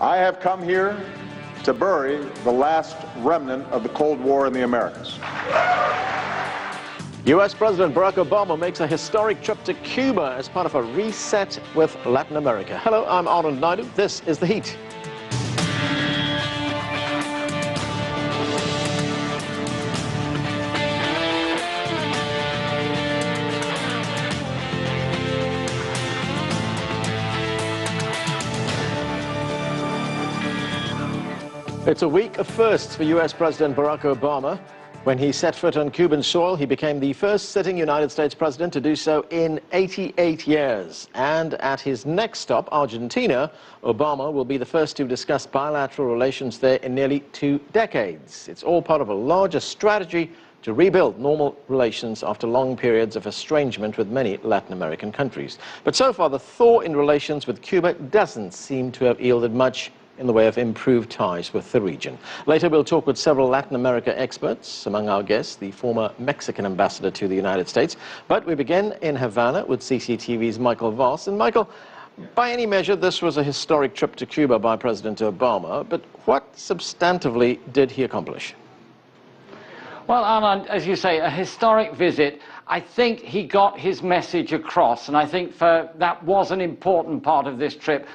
I have come here to bury the last remnant of the Cold War in the Americas. US President Barack Obama makes a historic trip to Cuba as part of a reset with Latin America. Hello, I'm Arnold Naidu. This is The Heat. It's a week of firsts for US President Barack Obama. When he set foot on Cuban soil, he became the first sitting United States president to do so in 88 years. And at his next stop, Argentina, Obama will be the first to discuss bilateral relations there in nearly 2 decades. It's all part of a larger strategy to rebuild normal relations after long periods of estrangement with many Latin American countries. But so far, the thaw in relations with Cuba doesn't seem to have yielded much in the way of improved ties with the region. Later, we'll talk with several Latin America experts. Among our guests, the former Mexican ambassador to the United States. But we begin in Havana with CCTV's Michael Voss. And Michael, by any measure, this was a historic trip to Cuba by President Obama. But what substantively did he accomplish? Well, Armand, as you say, a historic visit. I think he got his message across, and I think that was an important part of this trip.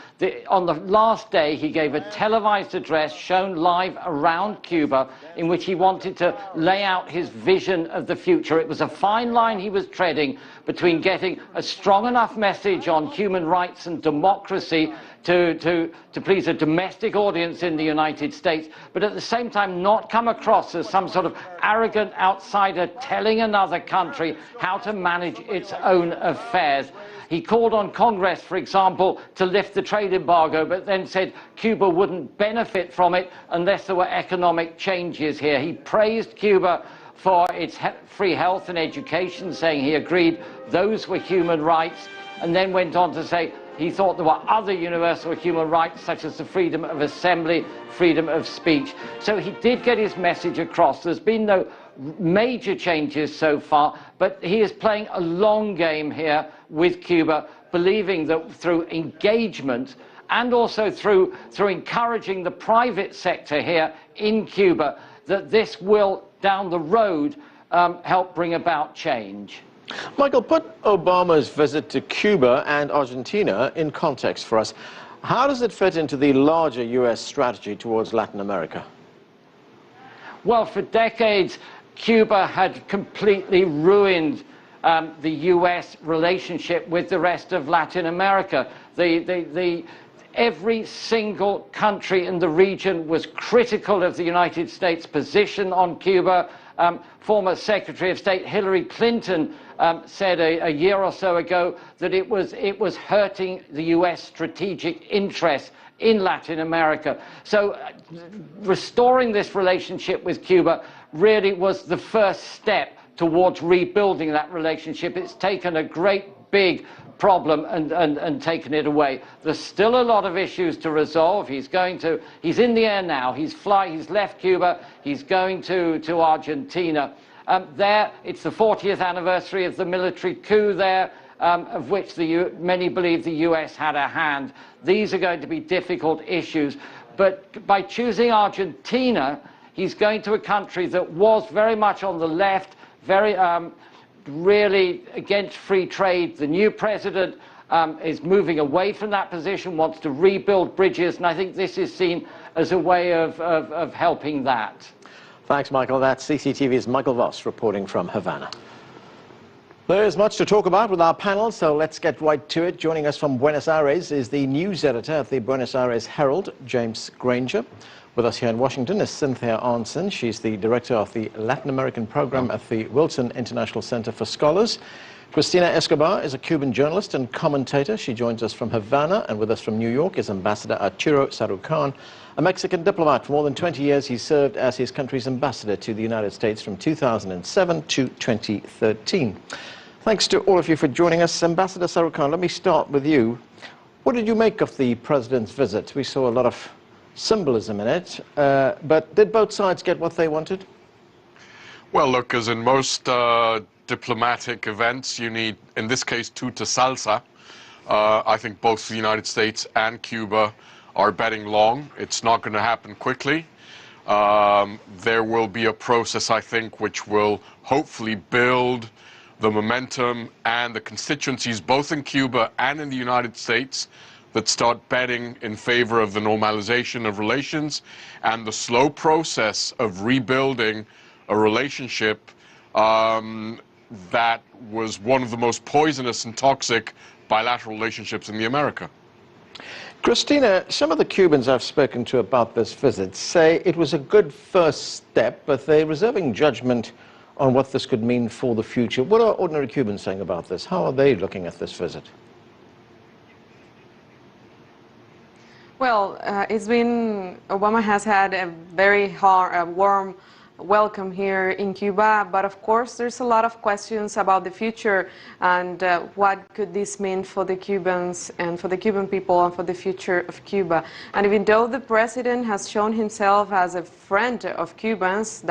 On the last day, he gave a televised address shown live around Cuba in which he wanted to lay out his vision of the future. It was a fine line he was treading between getting a strong enough message on human rights and democracy to please a domestic audience in the United States, but at the same time not come across as some sort of arrogant outsider telling another country how to manage its own affairs. He called on Congress, for example, to lift the trade embargo, but then said Cuba wouldn't benefit from it unless there were economic changes here. He praised Cuba for its free health and education, saying he agreed those were human rights, and then went on to say he thought there were other universal human rights, such as the freedom of assembly, freedom of speech. So he did get his message across. There's been no major changes so far, but he is playing a long game here with Cuba, believing that through engagement and also through encouraging the private sector here in Cuba, that this will, down the road, help bring about change. Michael, put Obama's visit to Cuba and Argentina in context for us. How does it fit into the larger US strategy towards Latin America? Well, for decades, Cuba had completely ruined the US relationship with the rest of Latin America. Every single country in the region was critical of the United States' position on Cuba. Former Secretary of State Hillary Clinton said a year or so ago that it was hurting the US strategic interests in Latin America. So restoring this relationship with Cuba really was the first step towards rebuilding that relationship. It's taken a great big problem and taken it away. There's still a lot of issues to resolve. He's in the air now. He's left Cuba. He's going to Argentina. There, it's the 40th anniversary of the military coup there, of which many believe the US had a hand. These are going to be difficult issues. But by choosing Argentina, he's going to a country that was very much on the left, very really against free trade. The new president is moving away from that position, wants to rebuild bridges, and I think this is seen as a way of helping that. Thanks, Michael. That's CCTV's Michael Voss reporting from Havana. There is much to talk about with our panel, so let's get right to it. Joining us from Buenos Aires is the news editor of the Buenos Aires Herald, James Granger. With us here in Washington is Cynthia Arnson. She's the director of the Latin American program at the Wilson International Center for Scholars. Cristina Escobar is a Cuban journalist and commentator. She joins us from Havana, and with us from New York is Ambassador Arturo Sarucán, a Mexican diplomat. For more than 20 years, he served as his country's ambassador to the United States from 2007 to 2013. Thanks to all of you for joining us. Ambassador Sarucán, let me start with you. What did you make of the president's visit? We saw a lot of symbolism in it, but did both sides get what they wanted? Well, look, as in most diplomatic events, you need, in this case, tuta salsa. I think both the United States and Cuba are betting long. It's not going to happen quickly. There will be a process, I think, which will hopefully build the momentum and the constituencies, both in Cuba and in the United States, that start betting in favor of the normalization of relations and the slow process of rebuilding a relationship that was one of the most poisonous and toxic bilateral relationships in the America. Christina, some of the Cubans I've spoken to about this visit say it was a good first step, but they're reserving judgment on what this could mean for the future. What are ordinary Cubans saying about this? How are they looking at this visit? Well, Obama has had a very warm welcome here in Cuba, but of course there's a lot of questions about the future and what could this mean for the Cubans and for the Cuban people and for the future of Cuba. And even though the president has shown himself as a friend of Cubans,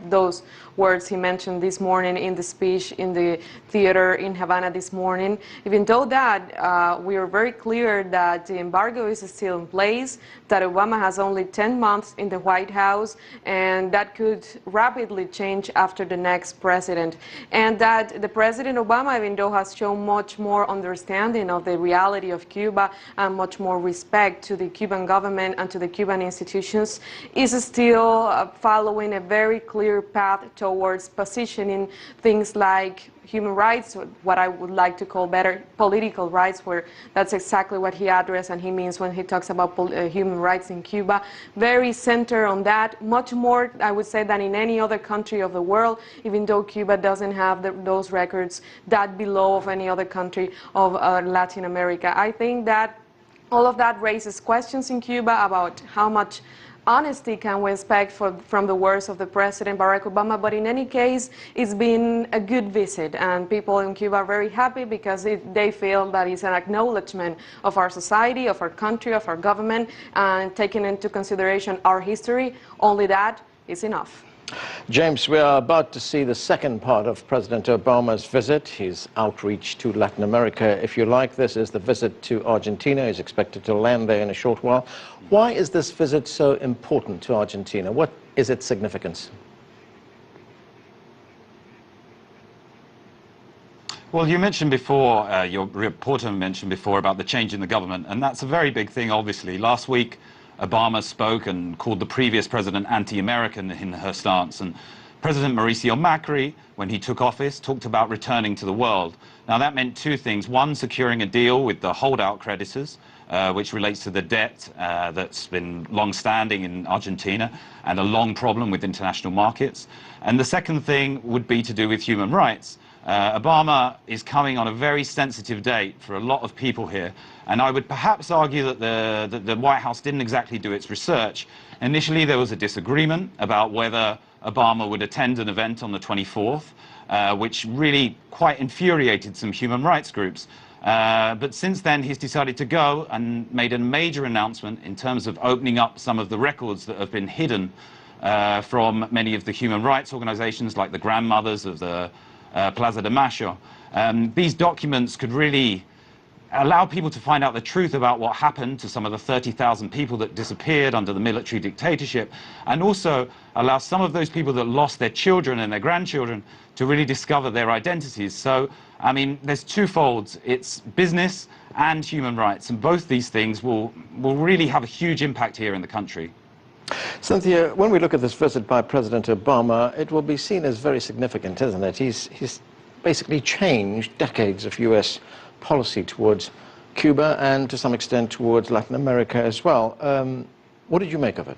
those words he mentioned this morning in the speech in the theater in Havana this morning, even though that we are very clear that the embargo is still in place, that Obama has only 10 months in the White House, and that could rapidly change after the next president, and that the President Obama, even though has shown much more understanding of the reality of Cuba and much more respect to the Cuban government and to the Cuban institutions, is still following a very clear path towards positioning things like human rights, what I would like to call better political rights, where that's exactly what he addressed and he means when he talks about human rights in Cuba. Very centered on that, much more, I would say, than in any other country of the world, even though Cuba doesn't have those records that below of any other country of Latin America. I think that all of that raises questions in Cuba about how much honesty can we expect from the words of the President Barack Obama, but in any case, it's been a good visit, and people in Cuba are very happy because they feel that it's an acknowledgement of our society, of our country, of our government, and taking into consideration our history. Only that is enough. James, we are about to see the second part of President Obama's visit, his outreach to Latin America, if you like. This is the visit to Argentina. He's expected to land there in a short while. Why is this visit so important to Argentina? What is its significance? Well, you mentioned before, your reporter mentioned before about the change in the government, and that's a very big thing, obviously. Last week, Obama spoke and called the previous president anti-American in her stance. And President Mauricio Macri, when he took office, talked about returning to the world. Now, that meant two things. One, securing a deal with the holdout creditors, which relates to the debt that's been long-standing in Argentina and a long problem with international markets. And the second thing would be to do with human rights. Obama is coming on a very sensitive date for a lot of people here, and I would perhaps argue that the White House didn't exactly do its research. Initially, there was a disagreement about whether Obama would attend an event on the 24th, which really quite infuriated some human rights groups. But since then, he's decided to go and made a major announcement in terms of opening up some of the records that have been hidden from many of the human rights organizations, like the grandmothers of the Plaza de Mayo. These documents could really allow people to find out the truth about what happened to some of the 30,000 people that disappeared under the military dictatorship, and also allow some of those people that lost their children and their grandchildren to really discover their identities. So, I mean, there's twofolds. It's business and human rights, and both these things will really have a huge impact here in the country. Cynthia, when we look at this visit by President Obama, it will be seen as very significant, isn't it? He's basically changed decades of U.S. policy towards Cuba and to some extent towards Latin America as well. What did you make of it?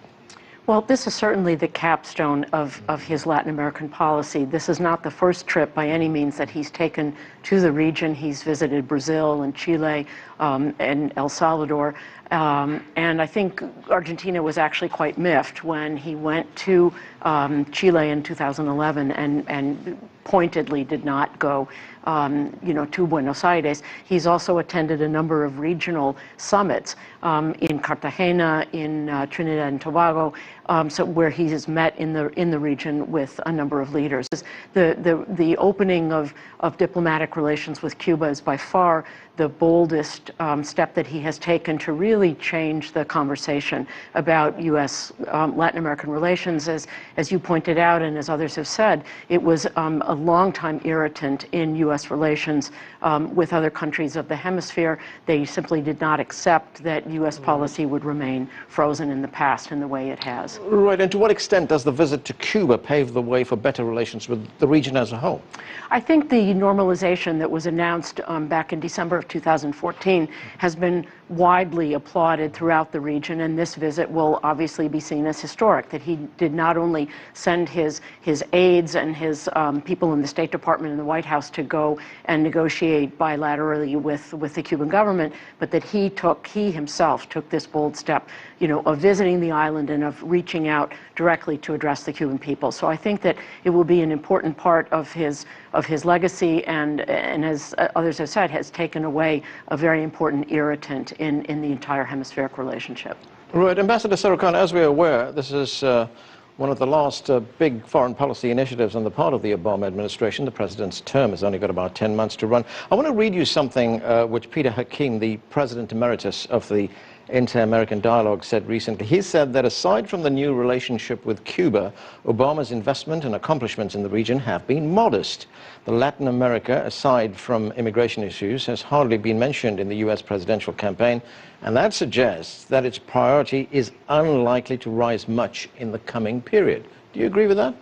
Well, this is certainly the capstone of his Latin American policy. This is not the first trip by any means that he's taken to the region. He's visited Brazil and Chile and El Salvador. And I think Argentina was actually quite miffed when he went to Chile in 2011 and pointedly did not go to Buenos Aires. He's also attended a number of regional summits in Cartagena, in Trinidad and Tobago, where he has met in the region with a number of leaders. The opening of diplomatic relations with Cuba is by far boldest step that he has taken to really change the conversation about U.S. Latin American relations. As you pointed out and as others have said, it was a long-time irritant in U.S. relations with other countries of the hemisphere. They simply did not accept that U.S. policy would remain frozen in the past in the way it has. Right, and to what extent does the visit to Cuba pave the way for better relations with the region as a whole? I think the normalization that was announced back in December of 2014 has been widely applauded throughout the region, and this visit will obviously be seen as historic, that he did not only send his aides and his people in the State Department and the White House to go and negotiate bilaterally with the Cuban government, but that he himself took this bold step, of visiting the island and of reaching out directly to address the Cuban people. So I think that it will be an important part of his legacy, and as others have said, has taken away a very important irritant in the entire hemispheric relationship. Right, Ambassador Sarukhan, as we're aware, this is one of the last big foreign policy initiatives on the part of the Obama administration. The president's term has only got about 10 months to run. I want to read you something which Peter Hakeem, the president emeritus of the Inter-American Dialogue, said recently. He said that aside from the new relationship with Cuba, Obama's investment and accomplishments in the region have been modest. The Latin America, aside from immigration issues, has hardly been mentioned in the U.S. presidential campaign, and that suggests that its priority is unlikely to rise much in the coming period. Do you agree with that?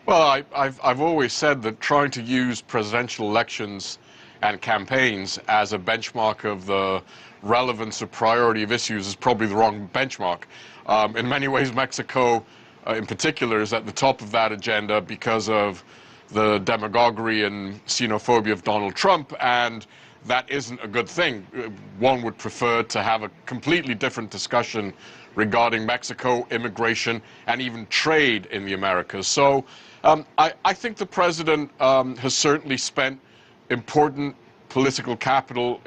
Well, I've always said that trying to use presidential elections and campaigns as a benchmark of the relevance or priority of issues is probably the wrong benchmark. In many ways, Mexico in particular is at the top of that agenda because of the demagoguery and xenophobia of Donald Trump, and that isn't a good thing. One would prefer to have a completely different discussion regarding Mexico, immigration, and even trade in the Americas. So I think the president has certainly spent important political capital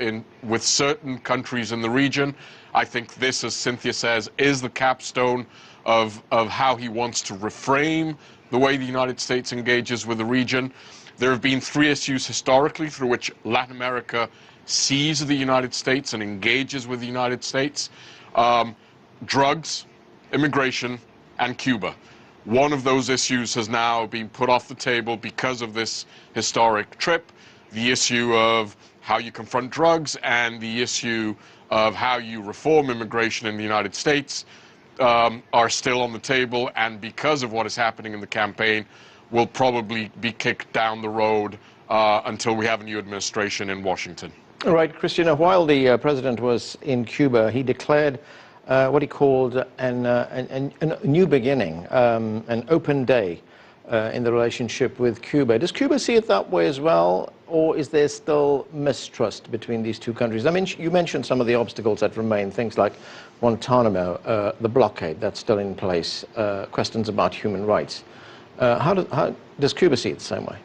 with certain countries in the region. I think this, as Cynthia says, is the capstone of how he wants to reframe the way the United States engages with the region. There have been three issues historically through which Latin America sees the United States and engages with the United States: drugs, immigration, and Cuba. One of those issues has now been put off the table because of this historic trip. The issue of how you confront drugs and the issue of how you reform immigration in the United States are still on the table, and because of what is happening in the campaign, will probably be kicked down the road until we have a new administration in Washington. All right, Christina, while the president was in Cuba, he declared what he called a new beginning, an open day in the relationship with Cuba. Does Cuba see it that way as well, or is there still mistrust between these two countries? I mean, you mentioned some of the obstacles that remain, things like Guantanamo, the blockade that's still in place, questions about human rights. How does Cuba see it the same way?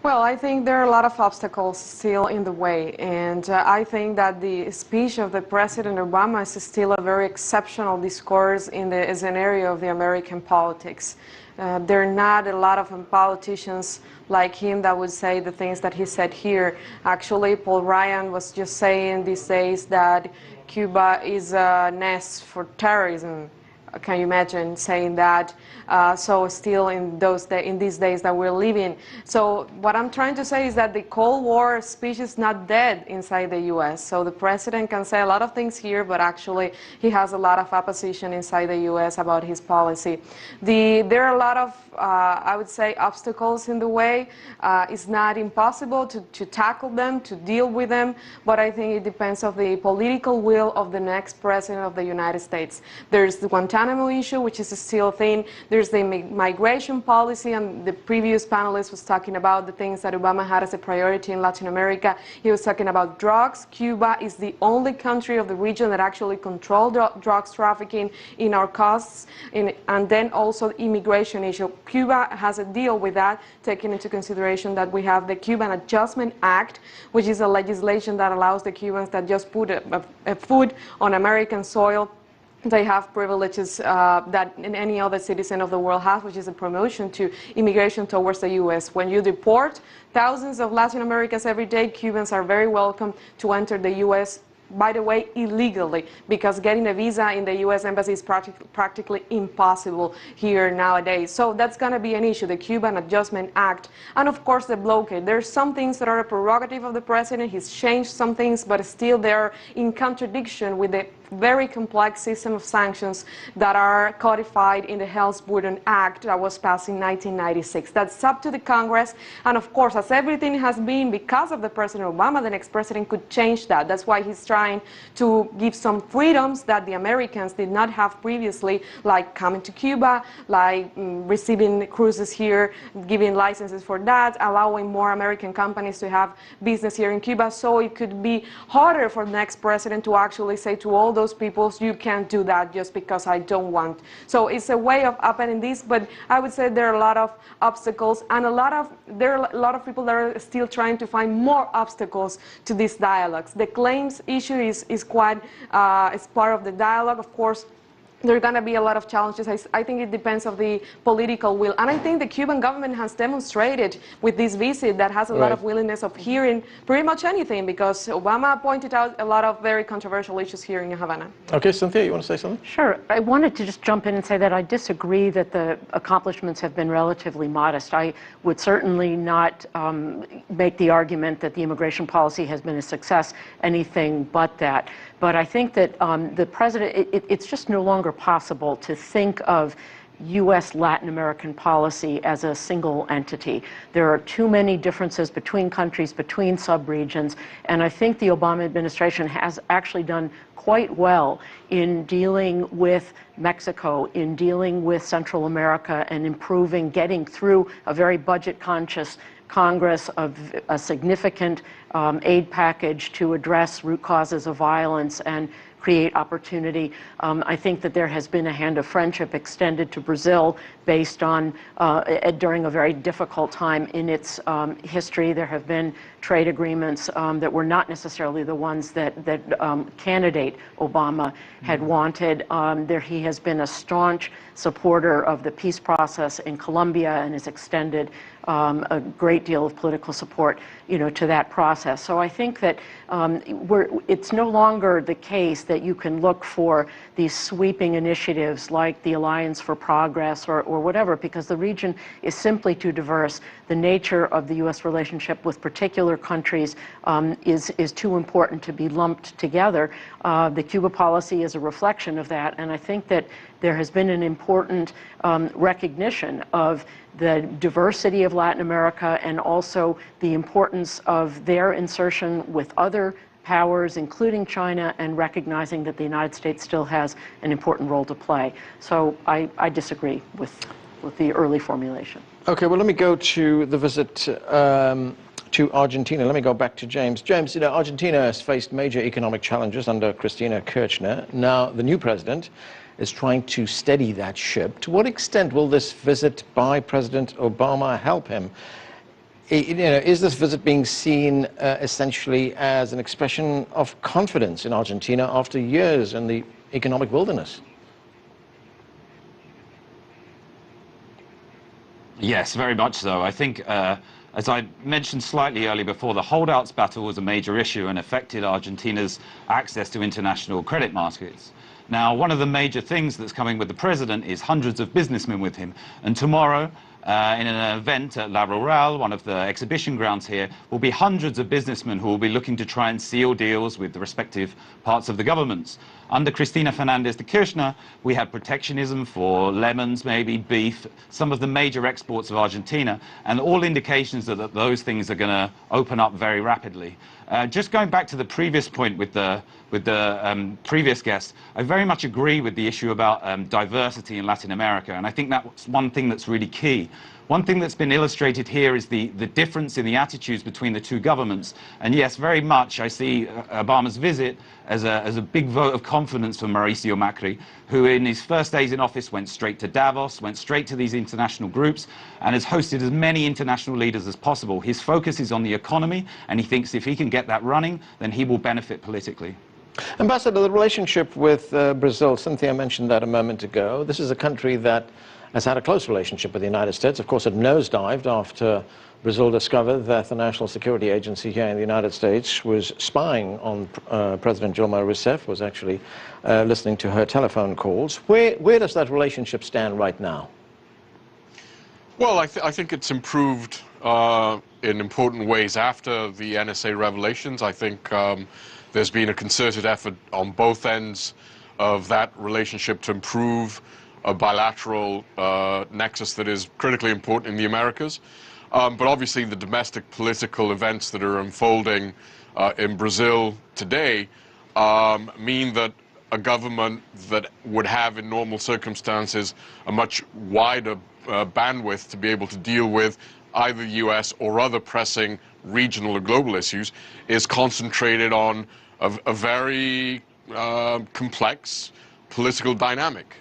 Well, I think there are a lot of obstacles still in the way, and I think that the speech of the President Obama is still a very exceptional discourse in the scenario of the American politics. There are not a lot of politicians like him that would say the things that he said here. Actually, Paul Ryan was just saying these days that Cuba is a nest for terrorism. Can you imagine saying that? So still in these days that we're living. So what I'm trying to say is that the Cold War speech is not dead inside the U.S. So the president can say a lot of things here, but actually he has a lot of opposition inside the U.S. about his policy. There are a lot of, I would say, obstacles in the way. It's not impossible to tackle them, to deal with them, but I think it depends on the political will of the next president of the United States. There's the Guantanamo issue, which is still a thing. There's the migration policy, and the previous panelist was talking about the things that Obama had as a priority in Latin America. He was talking about drugs. Cuba is the only country of the region that actually controls drugs trafficking in our coasts, and then also the immigration issue. Cuba has a deal with that, taking into consideration that we have the Cuban Adjustment Act, which is a legislation that allows the Cubans that just put a foot on American soil They have privileges that any other citizen of the world has, which is a promotion to immigration towards the U.S. When you deport thousands of Latin Americans every day, Cubans are very welcome to enter the U.S., by the way, illegally, because getting a visa in the U.S. Embassy is practically impossible here nowadays. So that's going to be an issue, the Cuban Adjustment Act, and of course the blockade. There's some things that are a prerogative of the president. He's changed some things, but still they're in contradiction with the very complex system of sanctions that are codified in the Helms-Burton Act that was passed in 1996. That's up to the Congress, and of course, as everything has been because of the President Obama, the next president could change that. That's why he's trying to give some freedoms that the Americans did not have previously, like coming to Cuba, like receiving cruises here, giving licenses for that, allowing more American companies to have business here in Cuba, so it could be harder for the next president to actually say to all those people, you can't do that just because I don't want. So it's a way of opening this, but I would say there are a lot of obstacles, and there are a lot of people that are still trying to find more obstacles to these dialogues. The claims issue is quite is part of the dialogue. Of course, there are going to be a lot of challenges. I think it depends on the political will. And I think the Cuban government has demonstrated with this visit that has a lot of willingness of hearing pretty much anything, because Obama pointed out a lot of very controversial issues here in Havana. Okay, Cynthia, you want to say something? Sure. I wanted to just jump in and say that I disagree that the accomplishments have been relatively modest. I would certainly not make the argument that the immigration policy has been a success, anything but that. But I think that the president, it's just no longer possible to think of U.S. Latin American policy as a single entity. There are too many differences between countries, between subregions, and I think the Obama administration has actually done quite well in dealing with Mexico, in dealing with Central America, and improving, getting through a very budget-conscious Congress of a significant aid package to address root causes of violence and create opportunity. I think that there has been a hand of friendship extended to Brazil based on, during a very difficult time in its history. There have been trade agreements that were not necessarily the ones that candidate Obama had wanted. He has been a staunch supporter of the peace process in Colombia and has extended a great deal of political support, to that process. So I think that it's no longer the case that you can look for these sweeping initiatives like the Alliance for Progress or whatever, because the region is simply too diverse. The nature of the U.S. relationship with particular countries is too important to be lumped together. The Cuba policy is a reflection of that, and I think that there has been an important recognition of the diversity of Latin America and also the importance of their insertion with other powers, including China, and recognizing that the United States still has an important role to play. So I disagree with the early formulation. Okay, well, let me go to the visit to Argentina. Let me go back to James. James, Argentina has faced major economic challenges under Cristina Kirchner. Now, the new president is trying to steady that ship. To what extent will this visit by President Obama help him? Is this visit being seen essentially as an expression of confidence in Argentina after years in the economic wilderness? Yes, very much so. I think, as I mentioned slightly earlier before, the holdouts battle was a major issue and affected Argentina's access to international credit markets. Now, one of the major things that's coming with the president is hundreds of businessmen with him. And tomorrow, in an event at La Rural, one of the exhibition grounds here, will be hundreds of businessmen who will be looking to try and seal deals with the respective parts of the governments. Under Cristina Fernández de Kirchner, we had protectionism for lemons, maybe beef, some of the major exports of Argentina, and all indications that those things are going to open up very rapidly. Just going back to the previous point with the previous guest, I very much agree with the issue about diversity in Latin America, and I think that's one thing that's really key. One thing that's been illustrated here is the difference in the attitudes between the two governments. And yes, very much I see Obama's visit as a big vote of confidence for Mauricio Macri, who in his first days in office went straight to Davos, went straight to these international groups, and has hosted as many international leaders as possible. His focus is on the economy, and he thinks if he can get that running, then he will benefit politically. Ambassador, the relationship with Brazil, Cynthia mentioned that a moment ago. This is a country that has had a close relationship with the United States. Of course, it nosedived after Brazil discovered that the National Security Agency here in the United States was spying on President Dilma Rousseff, was actually listening to her telephone calls. Where does that relationship stand right now? Well, I think it's improved in important ways after the NSA revelations. I think there's been a concerted effort on both ends of that relationship to improve a bilateral nexus that is critically important in the Americas. But obviously the domestic political events that are unfolding in Brazil today mean that a government that would have in normal circumstances a much wider bandwidth to be able to deal with either the US or other pressing regional or global issues is concentrated on a very complex political dynamic.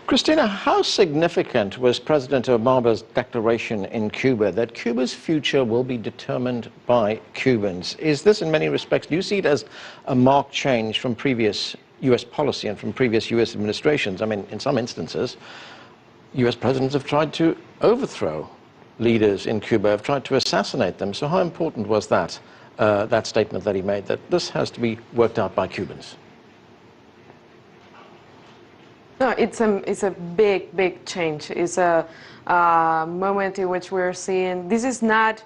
Christina, how significant was President Obama's declaration in Cuba that Cuba's future will be determined by Cubans? Is this, in many respects, do you see it as a marked change from previous U.S. policy and from previous U.S. administrations? I mean, in some instances, U.S. presidents have tried to overthrow leaders in Cuba, have tried to assassinate them. So how important was that, that statement that he made, that this has to be worked out by Cubans? No, it's a big change. It's a moment in which we're seeing, this is not,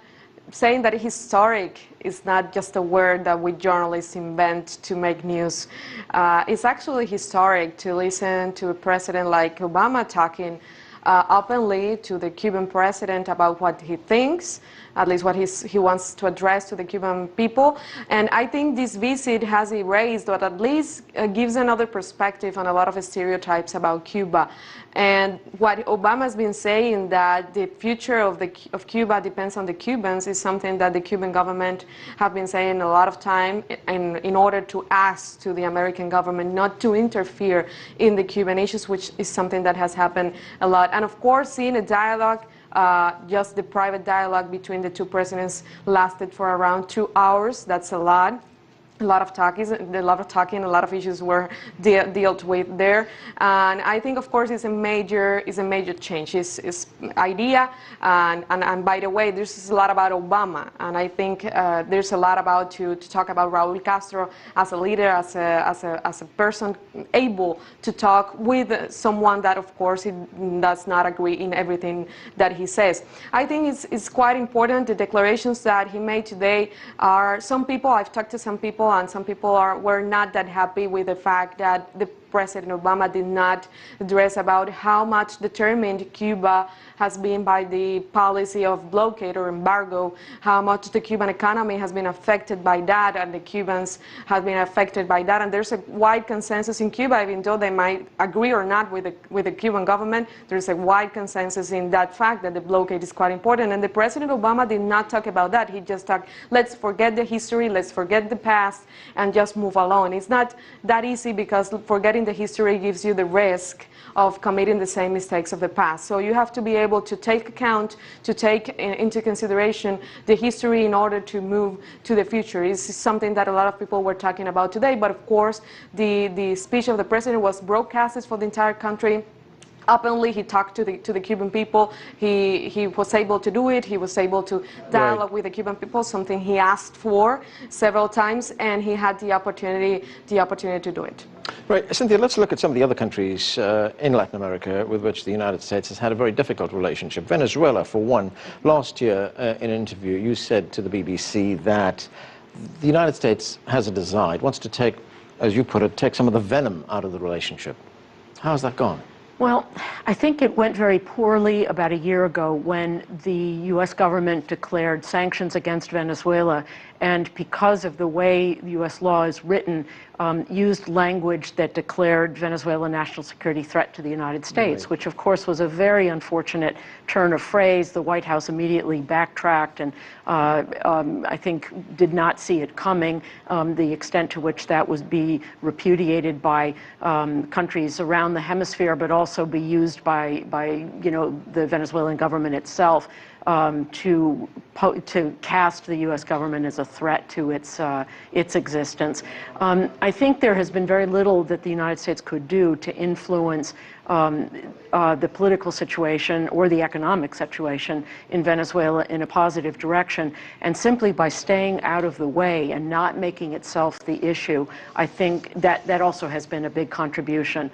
saying that historic is not just a word that we journalists invent to make news. It's actually historic to listen to a president like Obama talking openly to the Cuban president about what he thinks, at least what he wants to address to the Cuban people. And I think this visit has erased, or at least gives another perspective on a lot of stereotypes about Cuba. And what Obama's been saying, that the future of Cuba depends on the Cubans, is something that the Cuban government have been saying a lot of time in order to ask to the American government not to interfere in the Cuban issues, which is something that has happened a lot. And of course, seeing a dialogue, just the private dialogue between the two presidents lasted for around 2 hours. That's a lot. A lot of talking, a lot of issues were dealt with there, and I think, of course, it's a major change. It's idea, and by the way, there's a lot about Obama, and I think there's a lot about to talk about Raúl Castro as a leader, as a person able to talk with someone that, of course, he does not agree in everything that he says. I think it's quite important. The declarations that he made today are, some people, I've talked to some people, and some people were not that happy with the fact that the President Obama did not address about how much determined Cuba has been by the policy of blockade or embargo, how much the Cuban economy has been affected by that, and the Cubans have been affected by that. And there's a wide consensus in Cuba, even though they might agree or not with the Cuban government, there's a wide consensus in that fact that the blockade is quite important. And the President Obama did not talk about that. He just talked, let's forget the history, let's forget the past, and just move along. It's not that easy, because forgetting the history gives you the risk of committing the same mistakes of the past. So you have to be able to take account, to take into consideration the history in order to move to the future. It's something that a lot of people were talking about today, but of course the speech of the president was broadcasted for the entire country. Openly, he talked to the Cuban people. He was able to do it. He was able to dialogue with the Cuban people, something he asked for several times, and he had the opportunity to do it. Right, Cynthia, let's look at some of the other countries in Latin America with which the United States has had a very difficult relationship. Venezuela, for one. Last year, in an interview, you said to the BBC that the United States has a desire, it wants to take, as you put it, take some of the venom out of the relationship. How's that gone? Well, I think it went very poorly about a year ago when the U.S. government declared sanctions against Venezuela, and because of the way U.S. law is written, used language that declared Venezuela a national security threat to the United States, which of course was a very unfortunate turn of phrase. The White House immediately backtracked and I think did not see it coming, the extent to which that would be repudiated by countries around the hemisphere, but also be used by the Venezuelan government itself. to cast the U.S. government as a threat to its existence. I think there has been very little that the United States could do to influence the political situation or the economic situation in Venezuela in a positive direction. And simply by staying out of the way and not making itself the issue, I think that also has been a big contribution.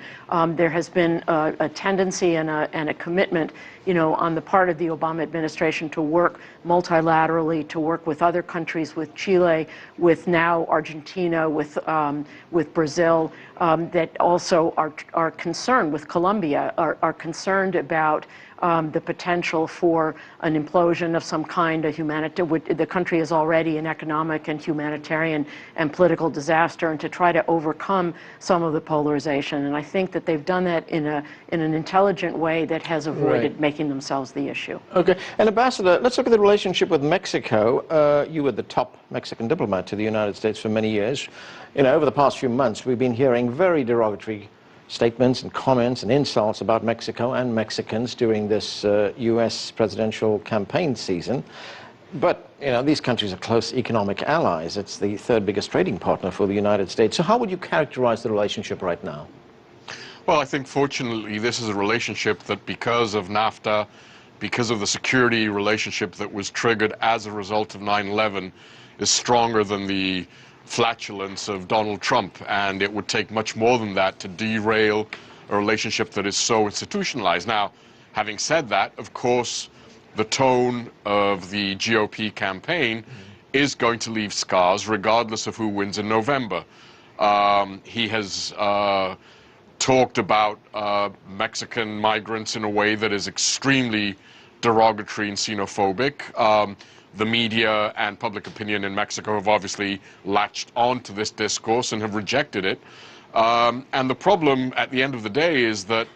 There has been a tendency and a commitment, on the part of the Obama administration to work multilaterally, to work with other countries, with Chile, with now Argentina, with Brazil, that also are concerned, with Colombia, are concerned about the potential for an implosion of some kind, the country is already an economic and humanitarian and political disaster, and to try to overcome some of the polarization. And I think that they've done that in an intelligent way that has avoided making themselves the issue. Okay. And Ambassador, let's look at the relationship with Mexico. You were the top Mexican diplomat to the United States for many years. Over the past few months, we've been hearing very derogatory statements and comments and insults about Mexico and Mexicans during this U.S. presidential campaign season. But, these countries are close economic allies. It's the third biggest trading partner for the United States. So how would you characterize the relationship right now? Well, I think fortunately this is a relationship that, because of NAFTA, because of the security relationship that was triggered as a result of 9/11, is stronger than the flatulence of Donald Trump, and it would take much more than that to derail a relationship that is so institutionalized. Now, having said that, of course, the tone of the GOP campaign is going to leave scars regardless of who wins in November. He has talked about Mexican migrants in a way that is extremely derogatory and xenophobic. The media and public opinion in Mexico have obviously latched onto this discourse and have rejected it. And the problem at the end of the day is that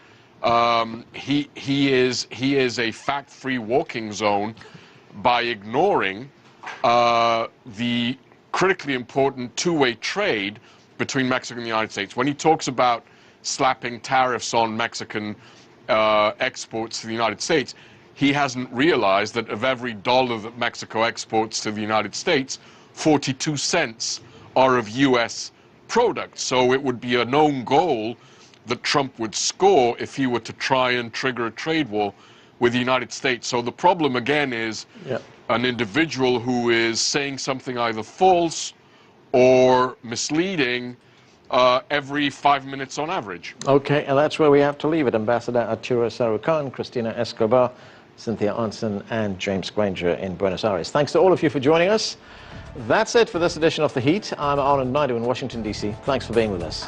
he is a fact-free walking zone by ignoring the critically important two-way trade between Mexico and the United States. When he talks about slapping tariffs on Mexican exports to the United States, he hasn't realized that of every dollar that Mexico exports to the United States, 42 cents are of U.S. products. So it would be a known goal that Trump would score if he were to try and trigger a trade war with the United States. So the problem again is an individual who is saying something either false or misleading every 5 minutes on average. Okay, and that's where we have to leave it. Ambassador Arturo Sarucán, Cristina Escobar, Cynthia Onson, and James Granger in Buenos Aires. Thanks to all of you for joining us. That's it for this edition of The Heat. I'm Arnold Naidu in Washington, D.C. Thanks for being with us.